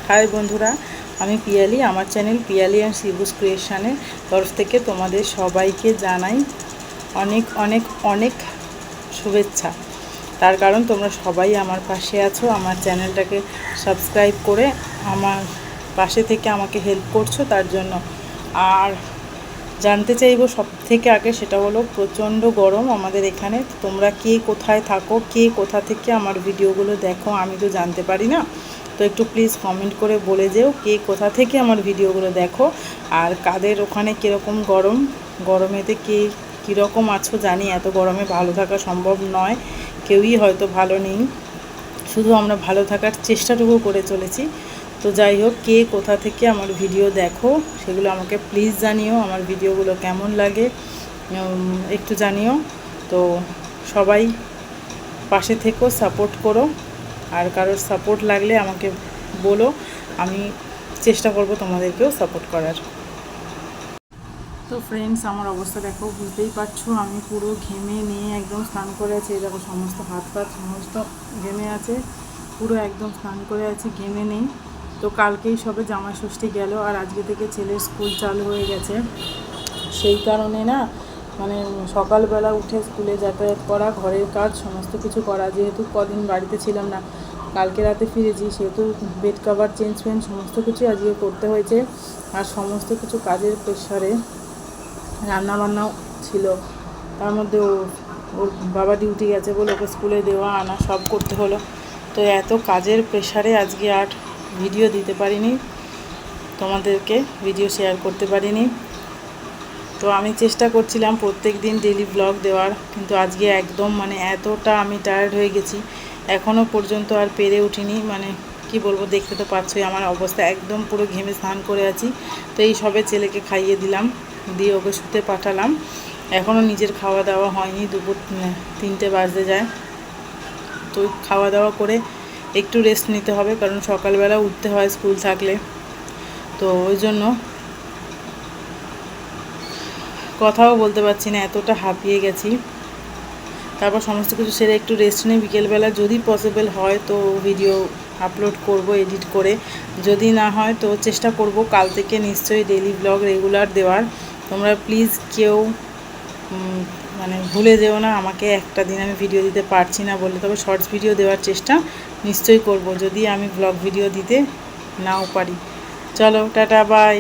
High বন্ধুরা, আমি পিয়ালি। আমার চ্যানেল পিয়ালি অ্যান্ড শিবুস ক্রিয়েশনের তরফ থেকে তোমাদের সবাইকে জানাই অনেক অনেক অনেক শুভেচ্ছা। তার কারণ তোমরা সবাই আমার পাশে আছো, আমার চ্যানেলটাকে সাবস্ক্রাইব করে আমার পাশে থেকে আমাকে হেল্প করছো, তার জন্য। আর জানতে চাইবো সব থেকে আগে, সেটা হলো প্রচণ্ড গরম আমাদের এখানে। তোমরা কে কোথায় থাকো, কে কোথা থেকে আমার ভিডিওগুলো দেখো, আমি তো জানতে পারি না। তো একটু প্লিজ কমেন্ট করে বলে যেও কে কোথা থেকে আমার ভিডিওগুলো দেখো, আর কাদের ওখানে কীরকম গরম, গরমেতে কে কীরকম আছো। জানি এত গরমে ভালো থাকা সম্ভব নয়, কেউই হয়তো ভালো নেই, শুধু আমরা ভালো থাকার চেষ্টাটুকু করে চলেছি। তো যাই হোক, কে কোথা থেকে আমার ভিডিও দেখো সেগুলো আমাকে প্লিজ জানিও। আমার ভিডিওগুলো কেমন লাগে একটু জানিও। তো সবাই পাশে থেকো, সাপোর্ট করো। আর কারোর সাপোর্ট লাগলে আমাকে বলো, আমি চেষ্টা করব তোমাদেরকেও সাপোর্ট করার। তো ফ্রেন্ডস, আমার অবস্থা দেখো, বুঝতেই পারছো, আমি পুরো ঘেমে নিয়ে একদম স্নান করে আছি। এই দেখো, সমস্ত হাত পা সমস্ত ঘেমে আছে, পুরো একদম স্নান করে আছি, ঘেমে নেই। তো কালকেই সবে জামাই ষষ্ঠী গেল, আর আজকে থেকে ছেলের স্কুল চালু হয়ে গেছে। সেই কারণে না, মানে সকালবেলা উঠে স্কুলে যাতায়াত করা, ঘরের কাজ সমস্ত কিছু করা, যেহেতু কদিন বাড়িতে ছিলাম না, কালকে রাতে ফিরেছি, সেহেতু বেড কভার চেঞ্জ ফেঞ্জ সমস্ত কিছু আজকে করতে হয়েছে। আর সমস্ত কিছু কাজের প্রেশারে রান্নাবান্নাও ছিল, তার মধ্যে ওর বাবা ডিউটি গেছে বলে ওকে স্কুলে দেওয়া আনা সব করতে হলো। তো এত কাজের প্রেশারে আজকে আর ভিডিও দিতে পারিনি, তোমাদেরকে ভিডিও শেয়ার করতে পারিনি। তো আমি চেষ্টা করছিলাম প্রত্যেক দিন ডেলি ব্লগ দেওয়ার, কিন্তু আজকে একদম মানে এতটা আমি টায়ার্ড হয়ে গেছি, এখনও পর্যন্ত আর পেরে উঠিনি। মানে কি বলবো, দেখতে তো পাচ্ছই আমার অবস্থা, একদম পুরো ঘেমে স্নান করে আছি। তো এই সবে ছেলেকে খাইয়ে দিলাম, দিয়ে ওকে শুতে পাঠালাম। এখনও নিজের খাওয়া দাওয়া হয়নি, দুপুর 3টে বাজতে যায়। তো খাওয়া দাওয়া করে একটু রেস্ট নিতে হবে, কারণ সকালবেলা উঠতে হয় স্কুল থাকলে। তো ওই জন্য কথাও বলতে পারছি না, এতটা হাঁপিয়ে গেছি। তারপর সমস্ত কিছু সেরে একটু রেস্ট নিয়ে বিকেলবেলা যদি পসিবল হয় তো ভিডিও আপলোড করব এডিট করে, যদি না হয় তো চেষ্টা করব কাল থেকে নিশ্চয়ই ডেইলি ব্লগ রেগুলার দেওয়ার। তোমরা প্লিজ কেউ মানে ভুলে যেও না আমাকে, একটা দিন আমি ভিডিও দিতে পারছি না বলে। তবে শর্টস ভিডিও দেওয়ার চেষ্টা নিশ্চয়ই করব, যদি আমি ব্লগ ভিডিও দিতে নাও পারি। চলো, টাটা, বাই।